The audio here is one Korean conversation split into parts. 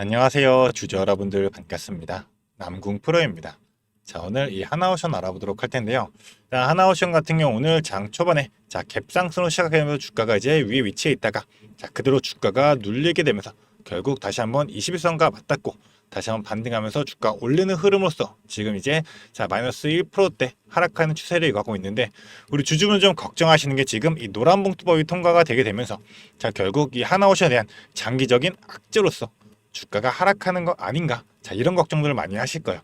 안녕하세요. 주주 여러분들 반갑습니다. 남궁 프로입니다. 자, 오늘 이 하나오션 알아보도록 할 텐데요. 자, 하나오션 같은 경우 오늘 장 초반에 갭상승으로 시작하면서 주가가 이제 위에 위치해 있다가 그대로 주가가 눌리게 되면서 결국 다시 한번 21선과 맞닿고 다시 한번 반등하면서 주가 올리는 흐름으로써 지금 이제 마이너스 1%대 하락하는 추세를 이어가고 있는데, 우리 주주분 좀 걱정하시는 게 지금 이 노란봉투법이 통과가 되게 되면서 결국 이 하나오션에 대한 장기적인 악재로서 주가가 하락하는 거 아닌가, 이런 걱정들을 많이 하실 거예요.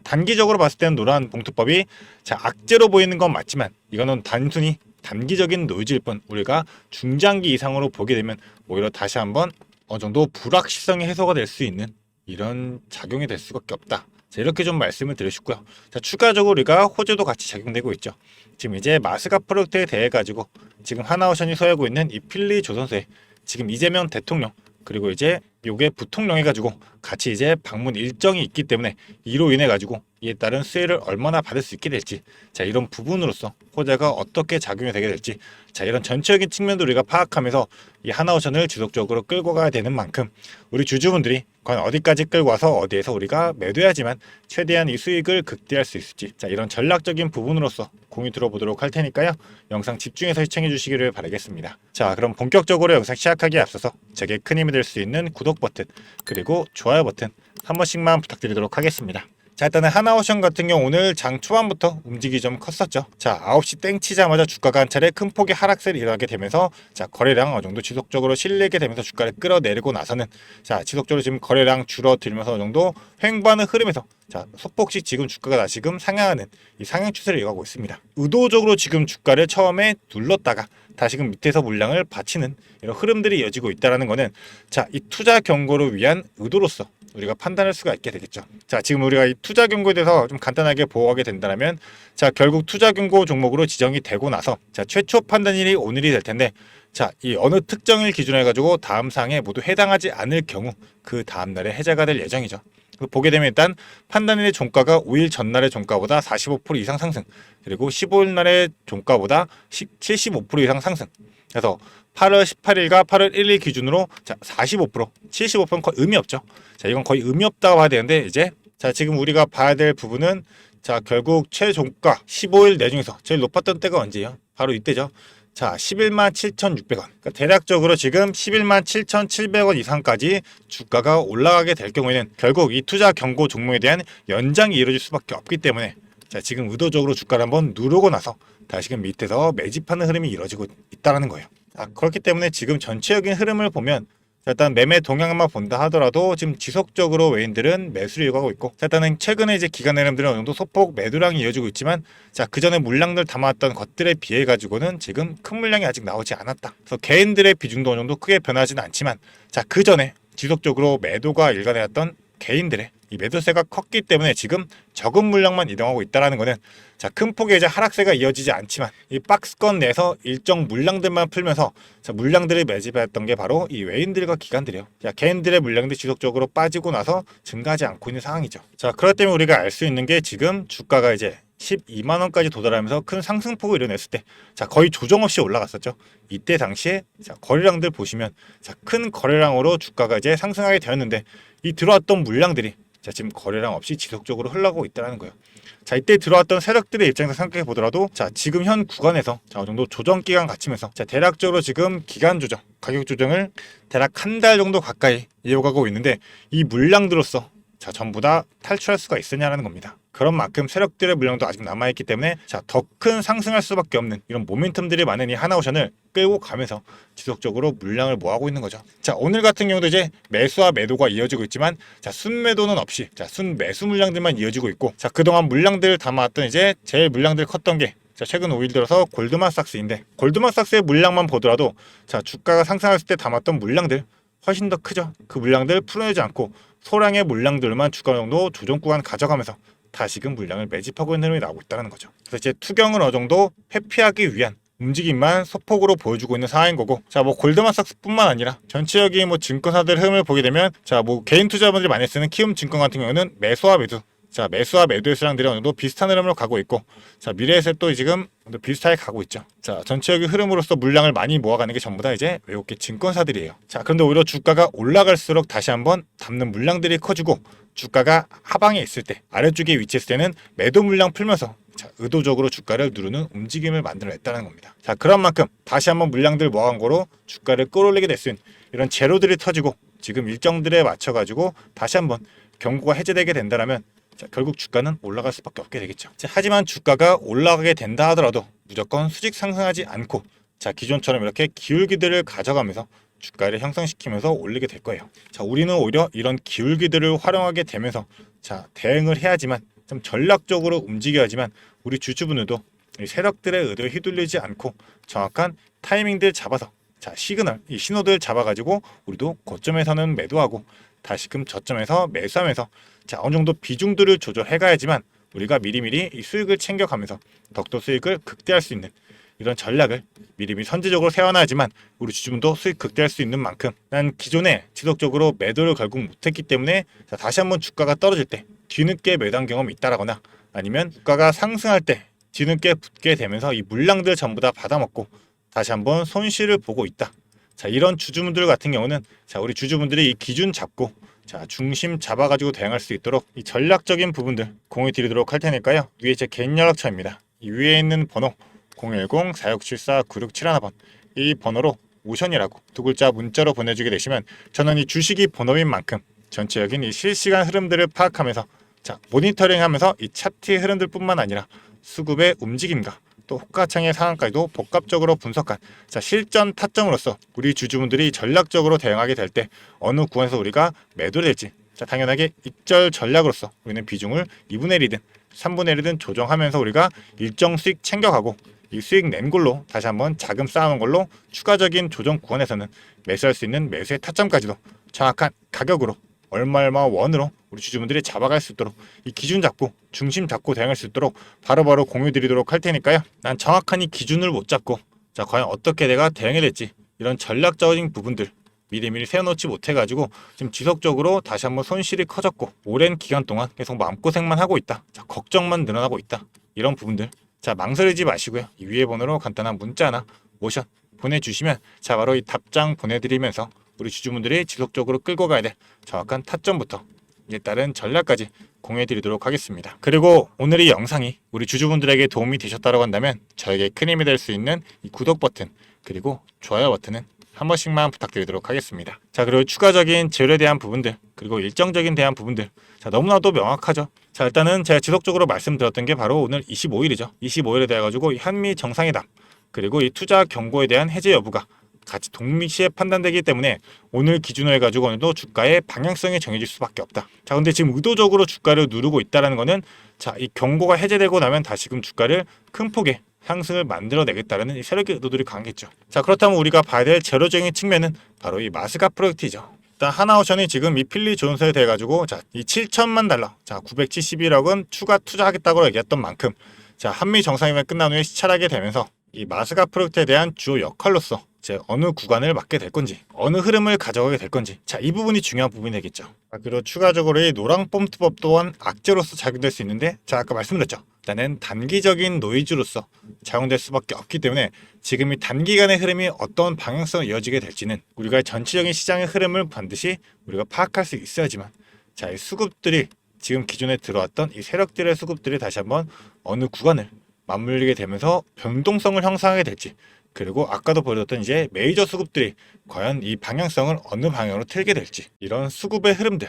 단기적으로 봤을 때는 노란 봉투법이 악재로 보이는 건 맞지만 이거는 단순히 단기적인 노이즈일 뿐, 우리가 중장기 이상으로 보게 되면 오히려 다시 한번 어느 정도 불확실성이 해소가 될 수 있는 이런 작용이 될 수밖에 없다. 이렇게 좀 말씀을 드리셨고요. 추가적으로 우리가 호재도 같이 작용되고 있죠. 지금 이제 마스가 프로젝트에 대해 가지고 지금 하나오션이 소유하고 있는 이 필리 조선소에 지금 이재명 대통령 그리고 이제 요게 부통령 해가지고 같이 이제 방문 일정이 있기 때문에 이로 인해 가지고 이에 따른 수혜를 얼마나 받을 수 있게 될지, 이런 부분으로서 호재가 어떻게 작용이 되게 될지, 이런 전체적인 측면도 우리가 파악하면서 이 하나오션을 지속적으로 끌고 가야 되는 만큼 우리 주주분들이 과연 어디까지 끌고 와서 어디에서 우리가 매도해야지만 최대한 이 수익을 극대화할 수 있을지, 이런 전략적인 부분으로서 공유 들어보도록 할 테니까요. 영상 집중해서 시청해 주시기를 바라겠습니다. 그럼 본격적으로 영상 시작하기에 앞서서 제게 큰 힘이 될 수 있는 구독 버튼 그리고 좋아요 버튼 한 번씩만 부탁드리도록 하겠습니다. 일단은 하나오션 같은 경우 오늘 장 초반부터 움직이 좀 컸었죠. 9시 땡 치자마자 주가가 한 차례 큰 폭의 하락세를 일어나게 되면서 거래량 어느 정도 지속적으로 실리게 되면서 주가를 끌어내리고 나서는 지속적으로 지금 거래량 줄어들면서 어느 정도 횡보하는 흐름에서 소폭씩 지금 주가가 다시금 상향하는 이 상향 추세를 이어가고 있습니다. 의도적으로 지금 주가를 처음에 눌렀다가 다시금 밑에서 물량을 받치는 이런 흐름들이 이어지고 있다는 거는 이 투자 경고를 위한 의도로서 우리가 판단할 수가 있게 되겠죠. 지금 우리가 이 투자 경고에 대해서 좀 간단하게 보호하게 된다면, 결국 투자 경고 종목으로 지정이 되고 나서 최초 판단일이 오늘이 될 텐데, 이 어느 특정일 기준으로 해가지고 다음 사항에 모두 해당하지 않을 경우 그 다음 날에 해제가 될 예정이죠. 보게 되면 일단 판단일의 종가가 5일 전날의 종가보다 45% 이상 상승, 그리고 15일 날의 종가보다 75% 이상 상승. 그래서 8월 18일과 8월 1일 기준으로 45%, 75%는 거의 의미 없죠. 이건 거의 의미 없다고 봐야 되는데, 이제 지금 우리가 봐야 될 부분은 결국 최종가 15일 내중에서 제일 높았던 때가 언제예요? 바로 이때죠. 11만 7,600원. 그러니까 대략적으로 지금 11만 7,700원 이상까지 주가가 올라가게 될 경우에는 결국 이 투자 경고 종목에 대한 연장이 이루어질 수밖에 없기 때문에 지금 의도적으로 주가를 한번 누르고 나서 다시금 밑에서 매집하는 흐름이 이루어지고 있다는 거예요. 그렇기 때문에 지금 전체적인 흐름을 보면 일단 매매 동향만 본다 하더라도 지금 지속적으로 외인들은 매수를 이어가고 있고, 일단은 최근에 이제 기관 흐름들은 어느 정도 소폭 매도량이 이어지고 있지만 그 전에 물량들 담아왔던 것들에 비해 가지고는 지금 큰 물량이 아직 나오지 않았다. 그래서 개인들의 비중도 어느 정도 크게 변하지는 않지만 그 전에 지속적으로 매도가 일관해왔던 개인들의 이 매도세가 컸기 때문에 지금 적은 물량만 이동하고 있다는 거는 큰 폭의 이제 하락세가 이어지지 않지만 이 박스권 내에서 일정 물량들만 풀면서 물량들을 매집했던 게 바로 이 외인들과 기관들이에요. 개인들의 물량들이 지속적으로 빠지고 나서 증가하지 않고 있는 상황이죠. 그렇기 때문에 우리가 알 수 있는 게 지금 주가가 이제 12만 원까지 도달하면서 큰 상승폭을 이뤄냈을 때 거의 조정 없이 올라갔었죠. 이때 당시에 거래량들 보시면 큰 거래량으로 주가가 이제 상승하게 되었는데, 이 들어왔던 물량들이 지금 거래량 없이 지속적으로 흘러가고 있다는 거예요. 이때 들어왔던 세력들의 입장에서 생각해 보더라도 지금 현 구간에서 어느 정도 조정 기간 갖추면서 대략적으로 지금 기간 조정, 가격 조정을 대략 한 달 정도 가까이 이어가고 있는데, 이 물량들로서 전부 다 탈출할 수가 있으냐는 겁니다. 그런 만큼 세력들의 물량도 아직 남아있기 때문에 더 큰 상승할 수밖에 없는 이런 모멘텀들이 많은 이 하나오션을 끌고 가면서 지속적으로 물량을 모아고 있는 거죠. 오늘 같은 경우도 이제 매수와 매도가 이어지고 있지만 순매도는 없이 순매수 물량들만 이어지고 있고, 그동안 물량들을 담아왔던 이제 제일 물량들 컸던 게 최근 5일 들어서 골드만삭스인데, 골드만삭스의 물량만 보더라도 주가가 상승했을 때 담았던 물량들 훨씬 더 크죠. 그 물량들 풀어내지 않고 소량의 물량들만 주가 정도 조정 구간 가져가면서 다시금 물량을 매집하고 있는 흐름이 나오고 있다는 거죠. 그래서 이제 투경을 어느 정도 회피하기 위한 움직임만 소폭으로 보여주고 있는 상황인 거고, 골드만삭스뿐만 아니라 전체적인 증권사들 흐름을 보게 되면 개인 투자자분들이 많이 쓰는 키움 증권 같은 경우는 매수와 매도 자, 매수와 매도의 수량들이 어느 정도 비슷한 흐름으로 가고 있고, 자, 미래에셋도 지금 비슷하게 가고 있죠. 자, 전체적인 흐름으로서 물량을 많이 모아가는 게 전부 다 이제 외국계 증권사들이에요. 자, 그런데 오히려 주가가 올라갈수록 다시 한번 담는 물량들이 커지고, 주가가 하방에 있을 때, 아래쪽에 위치했을 때는 매도 물량 풀면서 자, 의도적으로 주가를 누르는 움직임을 만들어냈다는 겁니다. 자, 그런 만큼 다시 한번 물량들 모아간 거로 주가를 끌어올리게 될 수 있는 이런 제로들이 터지고, 지금 일정들에 맞춰가지고 다시 한번 경고가 해제되게 된다면, 자, 결국 주가는 올라갈 수밖에 없게 되겠죠. 자, 하지만 주가가 올라가게 된다 하더라도 무조건 수직 상승하지 않고, 자, 기존처럼 이렇게 기울기들을 가져가면서 주가를 형성시키면서 올리게 될 거예요. 자, 우리는 오히려 이런 기울기들을 활용하게 되면서 자, 대응을 해야지만, 좀 전략적으로 움직여야지만 우리 주주분들도 이 세력들의 의도에 휘둘리지 않고 정확한 타이밍들 잡아서, 자, 시그널, 이 신호들 잡아가지고 우리도 고점에서는 매도하고 다시금 저점에서 매수하면서, 자, 어느 정도 비중들을 조절해 가야지만 우리가 미리미리 이 수익을 챙겨가면서 덕도 수익을 극대화할 수 있는 이런 전략을 미리미리 선제적으로 세워놔야지만 우리 주주분도 수익 극대화할 수 있는 만큼, 난 기존에 지속적으로 매도를 결국 못했기 때문에, 자, 다시 한번 주가가 떨어질 때 뒤늦게 매도한 경험이 있다라거나, 아니면 주가가 상승할 때 뒤늦게 붙게 되면서 이 물량들 전부 다 받아먹고 다시 한번 손실을 보고 있다. 자, 이런 주주분들 같은 경우는, 자, 우리 주주분들이 이 기준 잡고, 자, 중심 잡아가지고 대응할 수 있도록 이 전략적인 부분들 공유 드리도록 할 테니까요. 위에 제 개인 연락처입니다. 이 위에 있는 번호 010-4674-9671번, 이 번호로 오션이라고 두 글자 문자로 보내주게 되시면 저는 이 주식이 본업인 만큼 전체적인 이 실시간 흐름들을 파악하면서, 자, 모니터링하면서 이 차트의 흐름들뿐만 아니라 수급의 움직임과 또 호가창의 상황까지도 복합적으로 분석한, 자, 실전 타점으로서 우리 주주분들이 전략적으로 대응하게 될 때 어느 구간에서 우리가 매도를 될지, 자, 당연하게 입절 전략으로서 우리는 비중을 2분의 1이든 3분의 1이든 조정하면서 우리가 일정 수익 챙겨가고, 이 수익 낸 걸로 다시 한번 자금 쌓아놓은 걸로 추가적인 조정 구간에서는 매수할 수 있는 매수의 타점까지도 정확한 가격으로 얼마 원으로 우리 주주분들이 잡아갈 수 있도록 이 기준 잡고 중심 잡고 대응할 수 있도록 바로바로 공유 드리도록 할 테니까요. 난 정확한 이 기준을 못 잡고, 자, 과연 어떻게 내가 대응해야 될지 이런 전략적인 부분들 미리미리 세워놓지 못해가지고 지금 지속적으로 다시 한번 손실이 커졌고 오랜 기간 동안 계속 마음고생만 하고 있다. 자, 걱정만 늘어나고 있다. 이런 부분들, 자, 망설이지 마시고요. 이 위에 번호로 간단한 문자나 모션 보내주시면, 자, 바로 이 답장 보내드리면서 우리 주주분들이 지속적으로 끌고 가야 될 정확한 타점부터 이에 따른 전략까지 공유해 드리도록 하겠습니다. 그리고 오늘 이 영상이 우리 주주분들에게 도움이 되셨다고 한다면 저에게 큰 힘이 될 수 있는 이 구독 버튼 그리고 좋아요 버튼은 한 번씩만 부탁드리도록 하겠습니다. 자, 그리고 추가적인 제휴에 대한 부분들 그리고 일정적인 대한 부분들, 자, 너무나도 명확하죠. 자, 일단은 제가 지속적으로 말씀드렸던 게 바로 오늘 25일이죠. 25일에 대해 가지고 한미 정상회담 그리고 이 투자 경고에 대한 해제 여부가 같이 동시에 판단되기 때문에 오늘 기준으로 해가지고 오늘도 주가의 방향성이 정해질 수밖에 없다. 자, 근데 지금 의도적으로 주가를 누르고 있다는 거는, 자, 이 경고가 해제되고 나면 다시금 주가를 큰 폭의 상승을 만들어내겠다는 이 세력의 의도들이 강했죠. 자, 그렇다면 우리가 봐야 될 제로적인 측면은 바로 이 마스가 프로젝트이죠. 일단 하나오션이 지금 이 필리 존스에 대해 가지고, 자, 이 7천만 달러, 자, 971억은 추가 투자하겠다고 얘기했던 만큼, 자, 한미 정상회담이 끝난 후에 시찰하게 되면서 이 마스가 프로젝트에 대한 주요 역할로서 이제 어느 구간을 맡게 될 건지, 어느 흐름을 가져가게 될 건지, 자, 이 부분이 중요한 부분이 되겠죠. 그리고 추가적으로 이 노랑펌프법 또한 악재로서 작용될 수 있는데, 자, 아까 말씀드렸죠. 일단은 단기적인 노이즈로서 작용될 수밖에 없기 때문에 지금 이 단기간의 흐름이 어떤 방향성으로 이어지게 될지는 우리가 전체적인 시장의 흐름을 반드시 우리가 파악할 수 있어야지만, 자, 이 수급들이 지금 기존에 들어왔던 이 세력들의 수급들이 다시 한번 어느 구간을 맞물리게 되면서 변동성을 형성하게 될지, 그리고 아까도 보여줬던 이제 메이저 수급들이 과연 이 방향성을 어느 방향으로 틀게 될지, 이런 수급의 흐름들,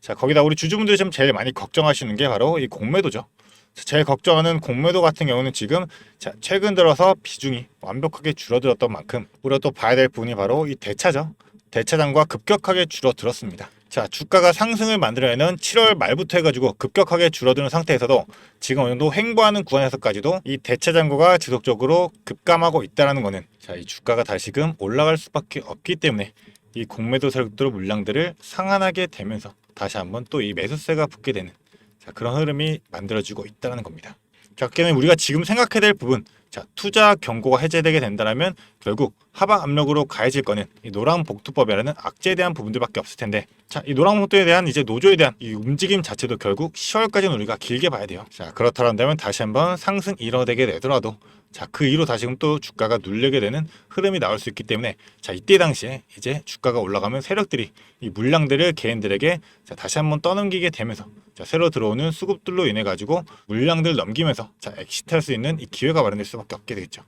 자, 거기다 우리 주주분들이 지금 제일 많이 걱정하시는 게 바로 이 공매도죠. 제일 걱정하는 공매도 같은 경우는 지금, 자, 최근 들어서 비중이 완벽하게 줄어들었던 만큼 우리가 또 봐야 될 부분이 바로 이 대차죠. 대차장과 급격하게 줄어들었습니다. 자, 주가가 상승을 만들어내는 7월 말부터 해가지고 급격하게 줄어드는 상태에서도 지금 어느 정도 횡보하는 구간에서까지도 이 대체 잔고가 지속적으로 급감하고 있다는 거는, 자, 이 주가가 다시금 올라갈 수밖에 없기 때문에 이 공매도 세력들 물량들을 상환하게 되면서 다시 한번 또 이 매수세가 붙게 되는, 자, 그런 흐름이 만들어지고 있다는 겁니다. 자, 그러면 우리가 지금 생각해야 될 부분, 자, 투자 경고가 해제되게 된다면 결국 하방 압력으로 가해질 거는 이 노랑복두법이라는 악재에 대한 부분들밖에 없을 텐데, 자, 이 노랑복두에 대한 이제 노조에 대한 이 움직임 자체도 결국 10월까지는 우리가 길게 봐야 돼요. 자, 그렇다면 다시 한번 상승 이뤄내게 되더라도, 자, 그 이후로 다시금 또 주가가 눌리게 되는 흐름이 나올 수 있기 때문에, 자, 이때 당시에 이제 주가가 올라가면 세력들이 이 물량들을 개인들에게 자, 다시 한번 떠넘기게 되면서, 자, 새로 들어오는 수급들로 인해 가지고 물량들 넘기면서, 자, 엑시트할 수 있는 이 기회가 마련될 수밖에 없게 되겠죠.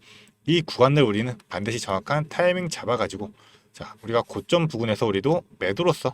이 구간들 우리는 반드시 정확한 타이밍 잡아가지고, 자, 우리가 고점 부근에서 우리도 매도로서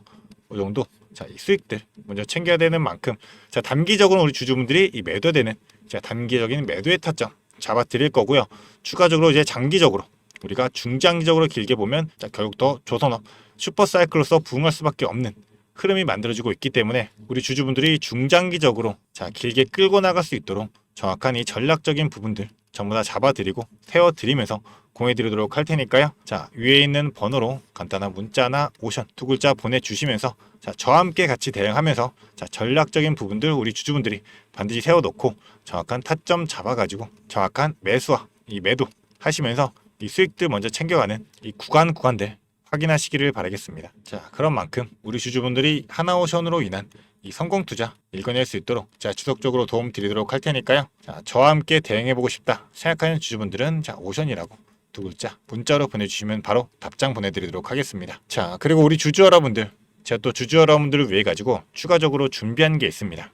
이 정도, 자, 이 수익들 먼저 챙겨야 되는 만큼, 자, 단기적으로 우리 주주분들이 이 매도되는, 자, 단기적인 매도의 타점 잡아 드릴 거고요. 추가적으로 이제 장기적으로 우리가 중장기적으로 길게 보면, 자, 결국 더 조선업 슈퍼사이클로서 부응할 수밖에 없는 흐름이 만들어지고 있기 때문에 우리 주주분들이 중장기적으로, 자, 길게 끌고 나갈 수 있도록 정확한 이 전략적인 부분들 전부 다 잡아드리고 세워드리면서 공유해드리도록 할 테니까요. 자, 위에 있는 번호로 간단한 문자나 오션 두 글자 보내주시면서, 자, 저와 함께 같이 대응하면서, 자, 전략적인 부분들 우리 주주분들이 반드시 세워놓고 정확한 타점 잡아가지고 정확한 매수와 이 매도 하시면서 이 수익들 먼저 챙겨가는 이 구간들 확인하시기를 바라겠습니다. 자, 그런 만큼 우리 주주분들이 하나오션으로 인한 이 성공 투자 읽어낼 수 있도록 자, 지속적으로 도움 드리도록 할 테니까요. 자, 저와 함께 대응해보고 싶다 생각하는 주주분들은, 자, 오션이라고 두 글자 문자로 보내주시면 바로 답장 보내드리도록 하겠습니다. 자, 그리고 우리 주주 여러분들, 제가 또 주주 여러분들을 위해 가지고 추가적으로 준비한 게 있습니다.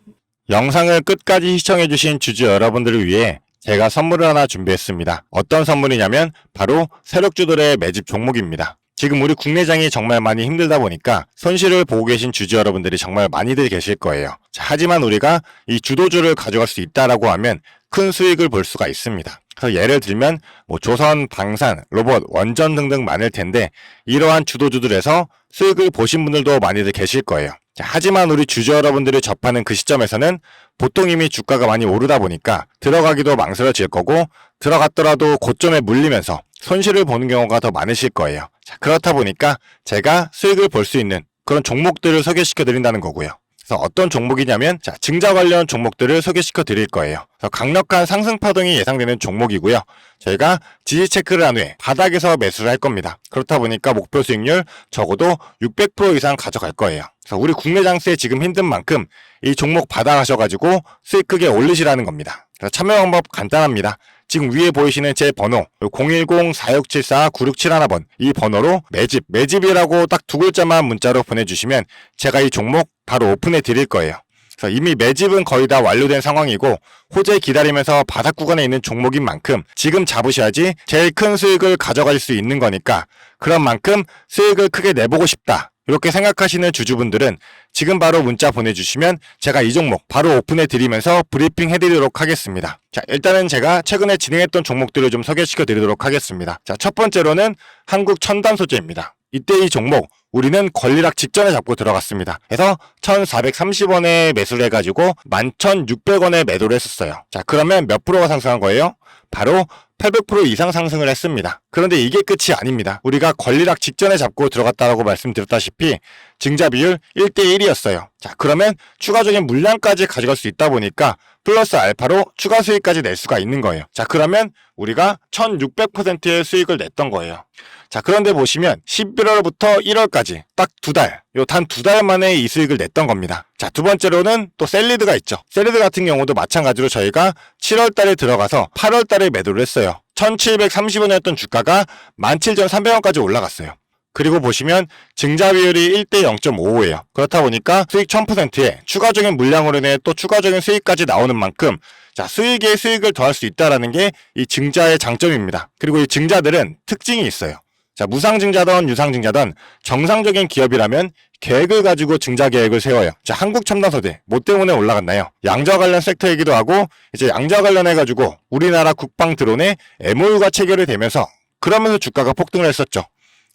영상을 끝까지 시청해주신 주주 여러분들을 위해 제가 선물을 하나 준비했습니다. 어떤 선물이냐면 바로 세력주들의 매집 종목입니다. 지금 우리 국내장이 정말 많이 힘들다 보니까 손실을 보고 계신 주주 여러분들이 정말 많이들 계실 거예요. 자, 하지만 우리가 이 주도주를 가져갈 수 있다라고 하면 큰 수익을 볼 수가 있습니다. 그래서 예를 들면 뭐 조선, 방산, 로봇, 원전 등등 많을 텐데, 이러한 주도주들에서 수익을 보신 분들도 많이들 계실 거예요. 자, 하지만 우리 주주 여러분들이 접하는 그 시점에서는 보통 이미 주가가 많이 오르다 보니까 들어가기도 망설여질 거고, 들어갔더라도 고점에 물리면서 손실을 보는 경우가 더 많으실 거예요. 자, 그렇다 보니까 제가 수익을 볼 수 있는 그런 종목들을 소개시켜 드린다는 거고요. 그래서 어떤 종목이냐면, 자, 증자 관련 종목들을 소개시켜 드릴 거예요. 그래서 강력한 상승 파동이 예상되는 종목이고요. 저희가 지지 체크를 한 후에 바닥에서 매수를 할 겁니다. 그렇다 보니까 목표 수익률 적어도 600% 이상 가져갈 거예요. 그래서 우리 국내 장세 지금 힘든 만큼 이 종목 받아가셔가지고 수익 크게 올리시라는 겁니다. 그래서 참여 방법 간단합니다. 지금 위에 보이시는 제 번호 010-4674-9671번 이 번호로 매집이라고 딱 두 글자만 문자로 보내주시면 제가 이 종목 바로 오픈해 드릴 거예요. 그래서 이미 매집은 거의 다 완료된 상황이고 호재 기다리면서 바닥 구간에 있는 종목인 만큼 지금 잡으셔야지 제일 큰 수익을 가져갈 수 있는 거니까, 그런 만큼 수익을 크게 내보고 싶다 이렇게 생각하시는 주주분들은 지금 바로 문자 보내주시면 제가 이 종목 바로 오픈해 드리면서 브리핑 해드리도록 하겠습니다. 자, 일단은 제가 최근에 진행했던 종목들을 좀 소개시켜 드리도록 하겠습니다. 자, 첫 번째로는 한국 첨단 소재입니다. 이때 이 종목 우리는 권리락 직전에 잡고 들어갔습니다. 그래서 1430원에 매수를 해가지고 11,600원에 매도를 했었어요. 자, 그러면 몇 프로가 상승한 거예요? 바로 800% 이상 상승을 했습니다. 그런데 이게 끝이 아닙니다. 우리가 권리락 직전에 잡고 들어갔다라고 말씀드렸다시피 증자 비율 1대1이었어요. 자, 그러면 추가적인 물량까지 가져갈 수 있다 보니까 플러스 알파로 추가 수익까지 낼 수가 있는 거예요. 자, 그러면 우리가 1600%의 수익을 냈던 거예요. 자, 그런데 보시면 11월부터 1월까지 딱 단 두 달 만에 이 수익을 냈던 겁니다. 자, 두 번째로는 또 셀리드가 있죠. 셀리드 같은 경우도 마찬가지로 저희가 7월 달에 들어가서 8월 달에 매도를 했어요. 1730원이었던 주가가 17,300원까지 올라갔어요. 그리고 보시면 증자 비율이 1대 0.55예요. 그렇다 보니까 수익 1000%에 추가적인 물량으로 인해 또 추가적인 수익까지 나오는 만큼, 자, 수익에 수익을 더할 수 있다는 게 이 증자의 장점입니다. 그리고 이 증자들은 특징이 있어요. 자, 무상증자든 유상증자든 정상적인 기업이라면 계획을 가지고 증자 계획을 세워요. 자, 한국첨단소재 뭐 때문에 올라갔나요? 양자 관련 섹터이기도 하고, 이제 양자 관련해가지고 우리나라 국방 드론에 MOU가 체결이 되면서 그러면서 주가가 폭등을 했었죠.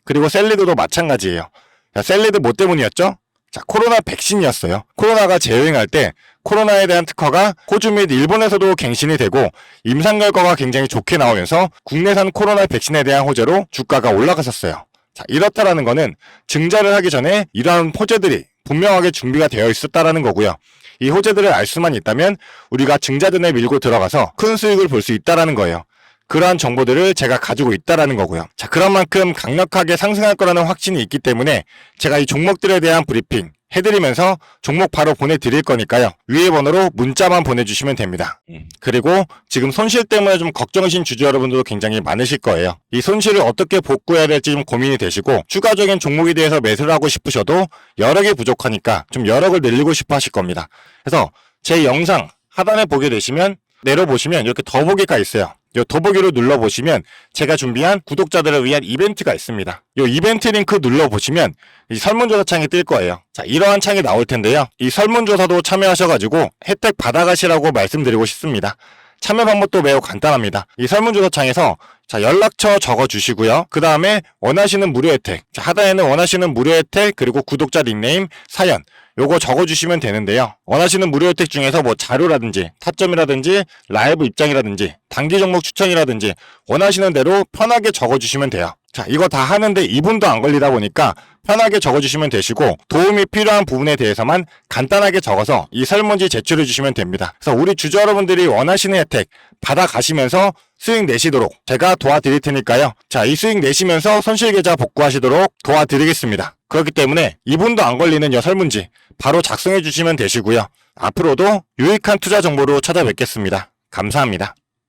그리고 셀리드도 마찬가지예요. 자, 셀리드 뭐 때문이었죠? 자, 코로나 백신이었어요. 코로나가 재유행할 때 코로나에 대한 특허가 호주 및 일본에서도 갱신이 되고 임상 결과가 굉장히 좋게 나오면서 국내산 코로나 백신에 대한 호재로 주가가 올라갔었어요. 자, 이렇다라는 거는 증자를 하기 전에 이러한 호재들이 분명하게 준비가 되어 있었다라는 거고요. 이 호재들을 알 수만 있다면 우리가 증자전에 밀고 들어가서 큰 수익을 볼 수 있다라는 거예요. 그러한 정보들을 제가 가지고 있다라는 거고요. 자, 그런 만큼 강력하게 상승할 거라는 확신이 있기 때문에 제가 이 종목들에 대한 브리핑 해드리면서 종목 바로 보내드릴 거니까요. 위에 번호로 문자만 보내주시면 됩니다. 그리고 지금 손실 때문에 좀 걱정이신 주주 여러분들도 굉장히 많으실 거예요. 이 손실을 어떻게 복구해야 될지 좀 고민이 되시고 추가적인 종목에 대해서 매수를 하고 싶으셔도 여력이 부족하니까 좀 여력을 늘리고 싶어 하실 겁니다. 그래서 제 영상 하단에 보게 되시면 내려보시면 이렇게 더보기가 있어요. 이 더보기로 눌러보시면 제가 준비한 구독자들을 위한 이벤트가 있습니다. 이 이벤트 링크 눌러보시면 이 설문조사 창이 뜰 거예요. 자, 이러한 창이 나올 텐데요. 이 설문조사도 참여하셔가지고 혜택 받아가시라고 말씀드리고 싶습니다. 참여 방법도 매우 간단합니다. 이 설문조사 창에서 자, 연락처 적어주시고요. 그 다음에 원하시는 무료 혜택. 자, 하단에는 원하시는 무료 혜택 그리고 구독자 닉네임, 사연 요거 적어주시면 되는데요. 원하시는 무료 혜택 중에서 뭐 자료라든지 타점이라든지 라이브 입장이라든지 단기 종목 추천이라든지 원하시는 대로 편하게 적어주시면 돼요. 자, 이거 다 하는데 2분도 안 걸리다 보니까 편하게 적어주시면 되시고 도움이 필요한 부분에 대해서만 간단하게 적어서 이 설문지 제출해 주시면 됩니다. 그래서 우리 주주 여러분들이 원하시는 혜택 받아가시면서 수익 내시도록 제가 도와드릴 테니까요. 자, 이 수익 내시면서 손실계좌 복구하시도록 도와드리겠습니다. 그렇기 때문에 2분도 안 걸리는 이 설문지 바로 작성해 주시면 되시고요. 앞으로도 유익한 투자 정보로 찾아뵙겠습니다. 감사합니다.